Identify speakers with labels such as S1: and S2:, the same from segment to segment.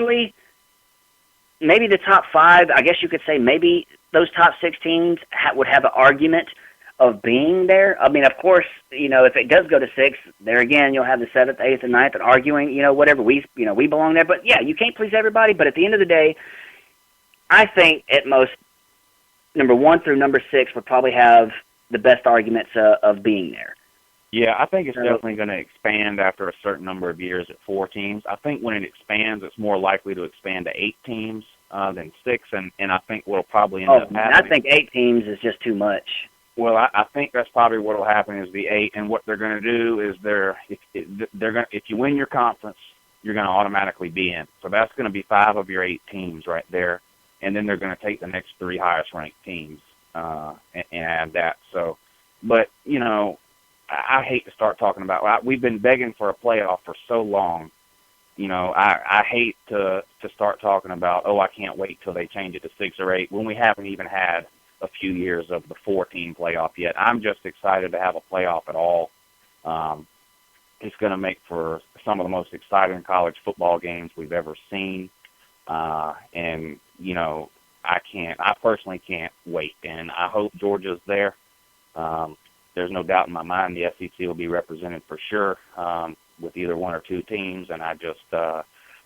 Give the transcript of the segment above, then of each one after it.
S1: honestly, maybe the top 5, I guess you could say maybe those top 6 teams would have an argument of being there. I mean, of course, if it does go to 6, there again, you'll have the 7th, 8th, and 9th and arguing, whatever, we belong there. But, yeah, you can't please everybody. But at the end of the day, I think at most number 1 through number 6 would probably have the best arguments of being there.
S2: Yeah, I think it's definitely going to expand after a certain number of years at 4 teams. I think when it expands, it's more likely to expand to 8 teams than 6, and I think what'll probably end up happening.
S1: I think 8 teams is just too much.
S2: Well, I think that's probably what will happen is the 8, and what they're going to do is if you win your conference, you're going to automatically be in. So that's going to be 5 of your 8 teams right there, and then they're going to take the next 3 highest ranked teams and add that. So, but I hate to start talking about. We've been begging for a playoff for so long. I hate to start talking about. I can't wait till they change it to 6 or 8 when we haven't even had a few years of the 4-team playoff yet. I'm just excited to have a playoff at all. It's going to make for some of the most exciting college football games we've ever seen. And, I personally can't wait. And I hope Georgia's there. There's no doubt in my mind the SEC will be represented for sure with either 1 or 2 teams. And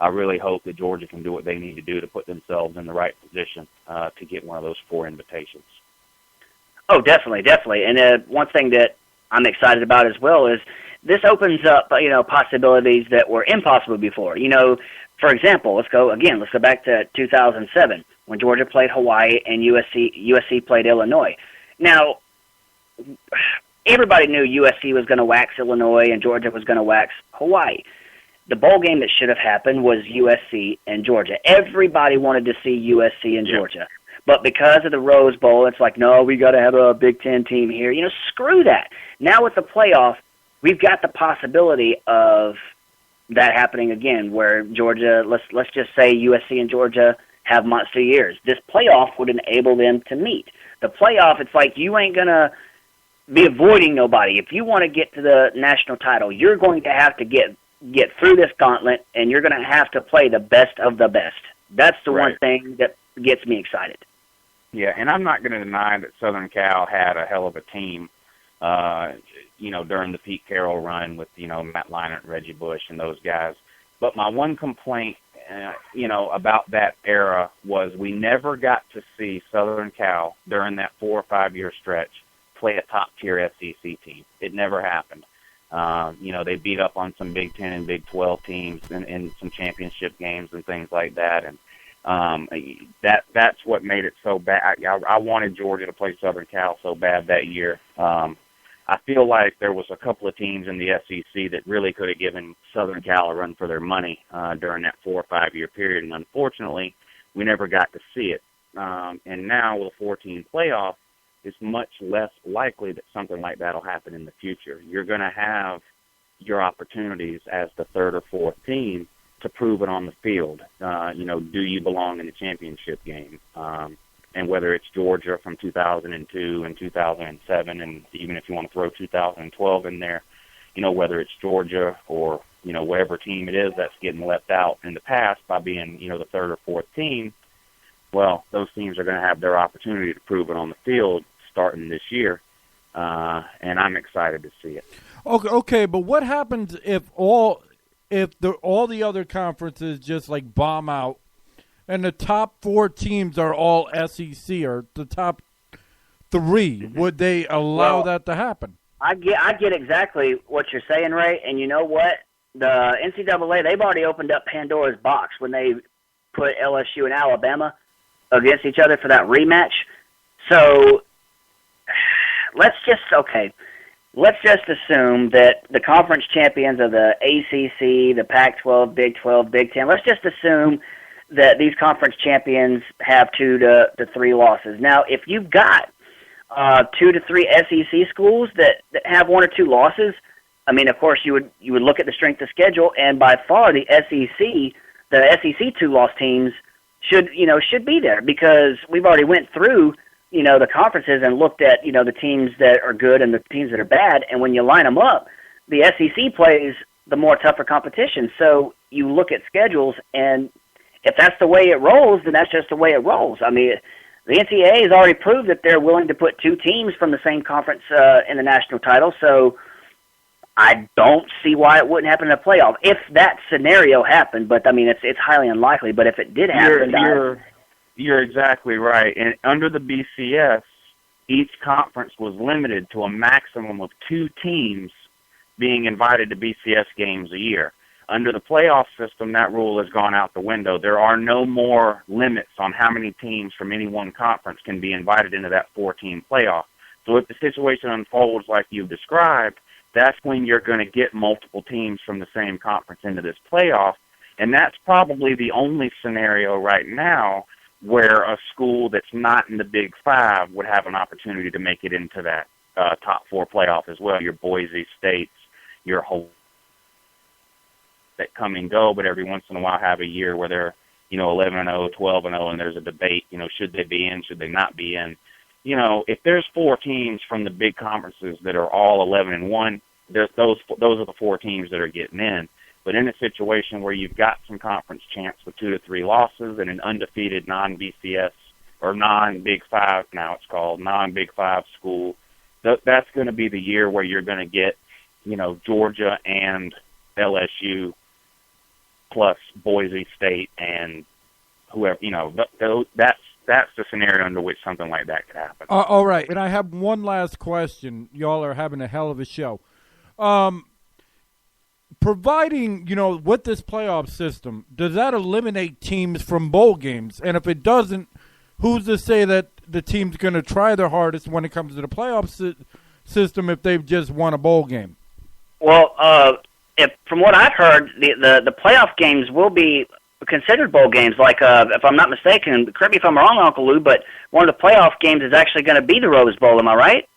S2: I really hope that Georgia can do what they need to do to put themselves in the right position to get one of those 4 invitations.
S1: Oh, definitely. And one thing that I'm excited about as well is this opens up, possibilities that were impossible before. For example, let's go back to 2007 when Georgia played Hawaii and USC played Illinois. Now, everybody knew USC was going to wax Illinois and Georgia was going to wax Hawaii. The bowl game that should have happened was USC and Georgia. Everybody wanted to see USC and Georgia. But because of the Rose Bowl, it's like, no, we got to have a Big Ten team here. Screw that. Now with the playoff, we've got the possibility of that happening again, where Georgia, let's just say USC and Georgia have monster years. This playoff would enable them to meet. The playoff, it's like you ain't going to be avoiding nobody. If you want to get to the national title, you're going to have to get through this gauntlet, and you're going to have to play the best of the best. That's the one thing that gets me excited.
S2: Yeah, and I'm not going to deny that Southern Cal had a hell of a team, during the Pete Carroll run with, Matt Leinart and Reggie Bush and those guys. But my one complaint, about that era was we never got to see Southern Cal during that 4 or 5 year stretch play a top-tier SEC team. It never happened. They beat up on some Big Ten and Big 12 teams in some championship games and things like that. And that's what made it so bad. I wanted Georgia to play Southern Cal so bad that year. I feel like there was a couple of teams in the SEC that really could have given Southern Cal a run for their money during that 4 or 5 year period. And unfortunately, we never got to see it. And now with a 14 playoff, it's much less likely that something like that will happen in the future. You're going to have your opportunities as the 3rd or 4th team to prove it on the field. Do you belong in the championship game? And whether it's Georgia from 2002 and 2007, and even if you want to throw 2012 in there, whether it's Georgia or, whatever team it is that's getting left out in the past by being, the 3rd or 4th team, well, those teams are going to have their opportunity to prove it on the field starting this year, and I'm excited to see it.
S3: Okay, but what happens if all the other conferences just like bomb out, and the top 4 teams are all SEC or the top 3? Would they allow that to happen?
S1: I get exactly what you're saying, Ray. And you know what? The NCAA, they've already opened up Pandora's box when they put LSU and Alabama against each other for that rematch. So let's just assume that the conference champions of the ACC, the Pac-12, Big 12, Big 10, let's just assume that these conference champions have 2 to 3 losses. Now, if you've got 2 to 3 SEC schools that have 1 or 2 losses, I mean, of course, you would look at the strength of schedule, and by far the SEC 2-loss teams should be there, because we've already went through the conferences and looked at the teams that are good and the teams that are bad, and when you line them up, the SEC plays the more tougher competition. So you look at schedules, and if that's the way it rolls, then that's just the way it rolls. I mean, the NCAA has already proved that they're willing to put 2 teams from the same conference in the national title, so I don't see why it wouldn't happen in a playoff if that scenario happened. But I mean, it's highly unlikely. But if it did happen,
S2: you're exactly right. And under the BCS, each conference was limited to a maximum of 2 teams being invited to BCS games a year. Under the playoff system, that rule has gone out the window. There are no more limits on how many teams from any one conference can be invited into that 4-team playoff. So if the situation unfolds like you've described, that's when you're going to get multiple teams from the same conference into this playoff. And that's probably the only scenario right now where a school that's not in the Big Five would have an opportunity to make it into that top 4 playoff as well. Your Boise States, your whole that come and go, but every once in a while have a year where they're, 11-0, 12-0, and there's a debate, should they be in, should they not be in? If there's 4 teams from the big conferences that are all 11-1, those are the 4 teams that are getting in. But in a situation where you've got some conference champs with 2 to 3 losses and an undefeated non-BCS or non-Big Five, now it's called non-Big Five school, that's going to be the year where you're going to get, Georgia and LSU plus Boise State and whoever, that's the scenario under which something like that could happen.
S3: All right, and I have one last question. Y'all are having a hell of a show. Providing, with this playoff system, does that eliminate teams from bowl games? And if it doesn't, who's to say that the team's going to try their hardest when it comes to the playoff system if they've just won a bowl game?
S1: Well, from what I've heard, the playoff games will be considered bowl games. Like, if I'm not mistaken, correct me if I'm wrong, Uncle Lou, but one of the playoff games is actually going to be the Rose Bowl. Am I right?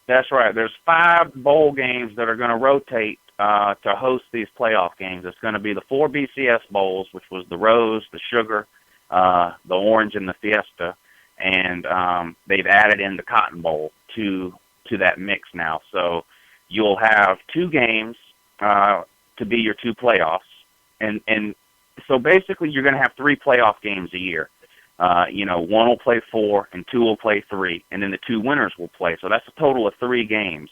S2: That's right. There's 5 bowl games that are going to rotate to host these playoff games. It's going to be the 4 BCS bowls, which was the Rose, the Sugar, the Orange, and the Fiesta, and they've added in the Cotton Bowl to that mix now. So you'll have 2 games to be your 2 playoffs, and so basically you're going to have 3 playoff games a year. 1 will play 4, and 2 will play 3, and then the 2 winners will play. So that's a total of 3 games.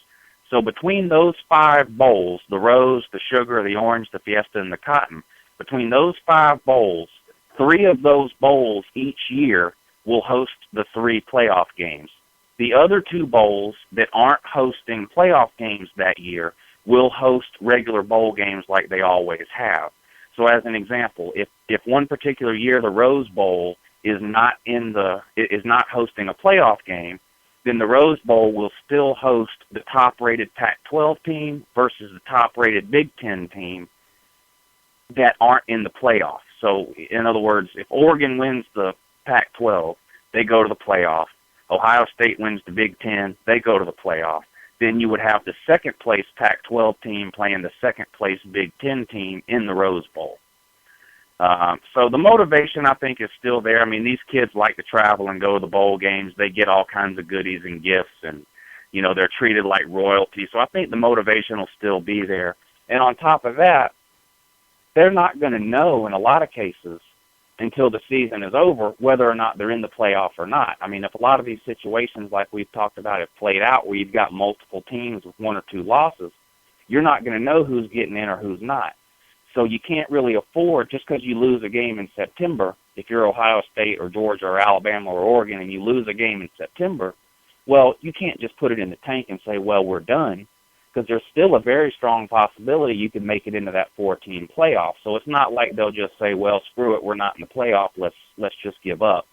S2: So between those 5 bowls, the Rose, the Sugar, the Orange, the Fiesta, and the Cotton, between those 5 bowls, 3 of those bowls each year will host the 3 playoff games. The other 2 bowls that aren't hosting playoff games that year will host regular bowl games like they always have. So as an example, if one particular year the Rose Bowl is not hosting a playoff game, then the Rose Bowl will still host the top-rated Pac-12 team versus the top-rated Big Ten team that aren't in the playoff. So, in other words, if Oregon wins the Pac-12, they go to the playoff. Ohio State wins the Big Ten, they go to the playoff. Then you would have the second-place Pac-12 team playing the second-place Big Ten team in the Rose Bowl. So the motivation, I think, is still there. I mean, these kids like to travel and go to the bowl games. They get all kinds of goodies and gifts, and, they're treated like royalty. So I think the motivation will still be there. And on top of that, they're not going to know in a lot of cases until the season is over whether or not they're in the playoff or not. I mean, if a lot of these situations like we've talked about have played out where you've got multiple teams with 1 or 2 losses, you're not going to know who's getting in or who's not. So you can't really afford, just because you lose a game in September, if you're Ohio State or Georgia or Alabama or Oregon and you lose a game in September, well, you can't just put it in the tank and say, well, we're done, because there's still a very strong possibility you could make it into that 4-team playoff. So it's not like they'll just say, well, screw it, we're not in the playoff, let's just give up,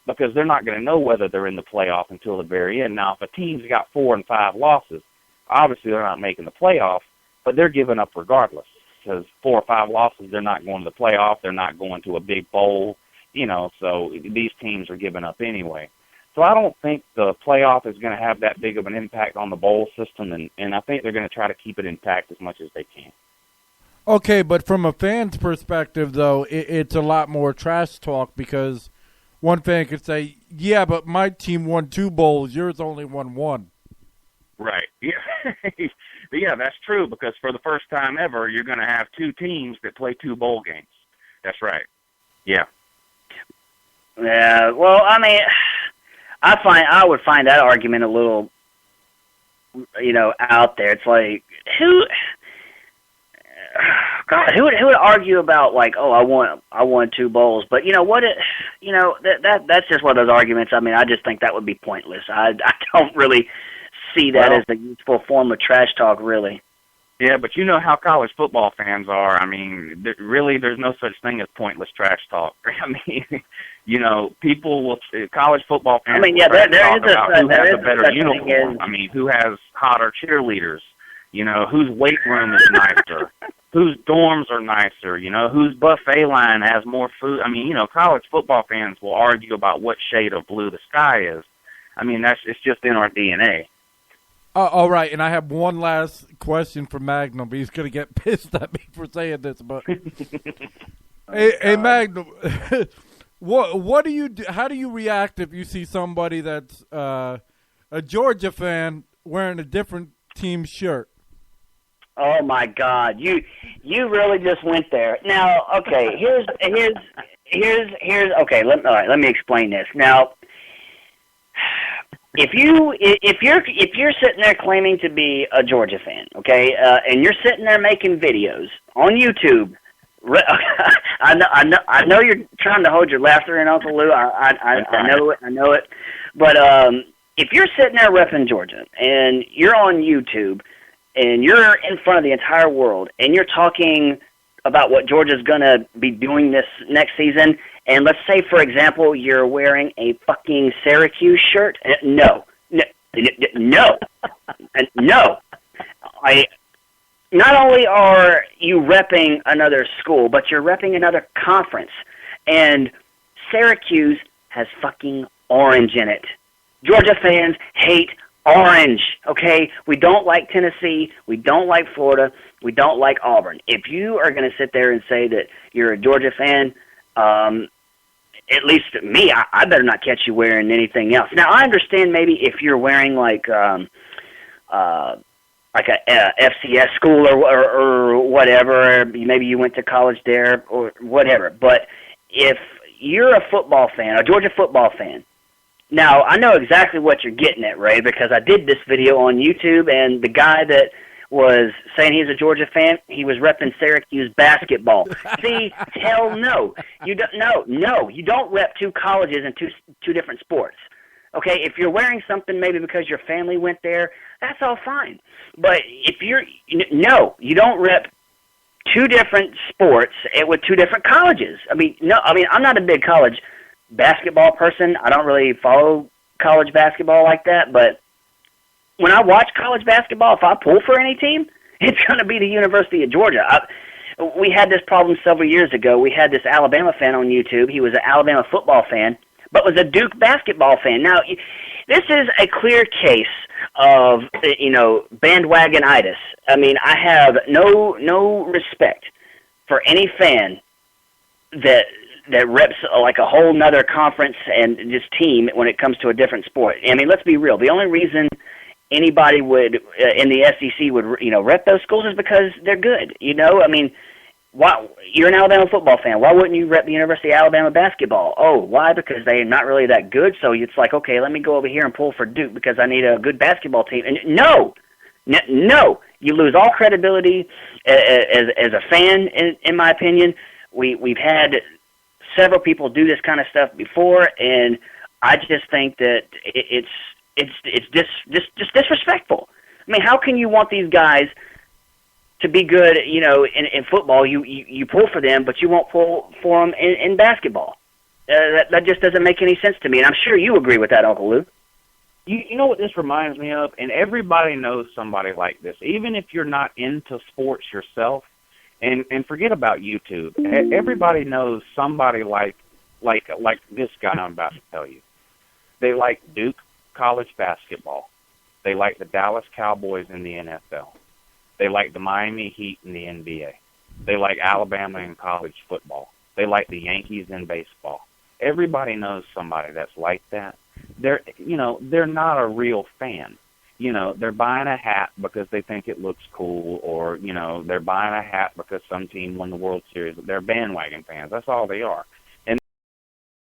S2: because they're not going to know whether they're in the playoff until the very end. Now, if a team's got 4 and 5 losses, obviously they're not making the playoff, but they're giving up regardless. Because 4 or 5 losses, they're not going to the playoff. They're not going to a big bowl, so these teams are giving up anyway. So I don't think the playoff is going to have that big of an impact on the bowl system, and I think they're going to try to keep it intact as much as they can.
S3: Okay, but from a fan's perspective, though, it's a lot more trash talk, because one fan could say, yeah, but my team won 2 bowls, yours only won 1.
S2: Right. Yeah. Yeah, that's true, because for the first time ever, you're going to have 2 teams that play 2 bowl games. That's right. Yeah.
S1: Yeah. Well, I mean, I would find that argument a little, out there. It's like God, who would argue about like, oh, I won 2 bowls, but that's just one of those arguments. I mean, I just think that would be pointless. I don't really see that as a useful form of trash talk, really.
S2: Yeah, but you know how college football fans are. I mean, there's no such thing as pointless trash talk. I mean, people will college football fans.
S1: I mean, yeah, there is
S2: who has a better uniform. I mean, who has hotter cheerleaders? Whose weight room is nicer, whose dorms are nicer, whose buffet line has more food. I mean, college football fans will argue about what shade of blue the sky is. I mean, it's just in our DNA.
S3: All right, and I have one last question for Magnum. He's going to get pissed at me for saying this, but hey, Magnum, what do you do? How do you react if you see somebody that's a Georgia fan wearing a different team shirt?
S1: Oh my God, you really just went there. Now, okay, here's okay. Let me explain this. Now, if you're sitting there claiming to be a Georgia fan, okay, and you're sitting there making videos on YouTube, I know you're trying to hold your laughter in, Uncle Lou. I know it, but if you're sitting there repping Georgia and you're on YouTube and you're in front of the entire world and you're talking about what Georgia's going to be doing this next season, and let's say, for example, you're wearing a fucking Syracuse shirt. No. Not only are you repping another school, but you're repping another conference. And Syracuse has fucking orange in it. Georgia fans hate orange, okay? We don't like Tennessee. We don't like Florida. We don't like Auburn. If you are going to sit there and say that you're a Georgia fan, at least me, I better not catch you wearing anything else. Now, I understand maybe if you're wearing like a FCS school or whatever, maybe you went to college there or whatever. But if you're a football fan, a Georgia football fan, now I know exactly what you're getting at, Ray, because I did this video on YouTube, and the guy that was saying he's a Georgia fan, he was repping Syracuse basketball. See, hell no. You don't rep 2 colleges and two different sports. Okay, if you're wearing something maybe because your family went there, that's all fine. But if you don't rep 2 different sports with 2 different colleges. I'm not a big college basketball person. I don't really follow college basketball like that, but when I watch college basketball, if I pull for any team, it's going to be the University of Georgia. We had this problem several years ago. We had this Alabama fan on YouTube. He was an Alabama football fan, but was a Duke basketball fan. Now, this is a clear case of, bandwagonitis. I mean, I have no respect for any fan that reps like a whole nother conference and just team when it comes to a different sport. I mean, let's be real. The only reason anybody would in the SEC would rep those schools is because they're good. I mean, why? You're an Alabama football fan. Why wouldn't you rep the University of Alabama basketball? Oh, why? Because they're not really that good. So it's like, okay, let me go over here and pull for Duke because I need a good basketball team. And no, you lose all credibility as a fan. In my opinion, we've had several people do this kind of stuff before, and I just think that it's just disrespectful. I mean, how can you want these guys to be good, in football? You pull for them, but you won't pull for them in basketball. That just doesn't make any sense to me, and I'm sure you agree with that, Uncle Lou.
S2: You know what this reminds me of? And everybody knows somebody like this, even if you're not into sports yourself. And forget about YouTube. Everybody knows somebody like this guy I'm about to tell you. They like Duke college basketball. They like the Dallas Cowboys in the NFL. They like the Miami Heat in the NBA. They like Alabama in college football. They like the Yankees in baseball. Everybody knows somebody that's like that. They're not a real fan. They're buying a hat because they think it looks cool, or, they're buying a hat because some team won the World Series. They're bandwagon fans. That's all they are.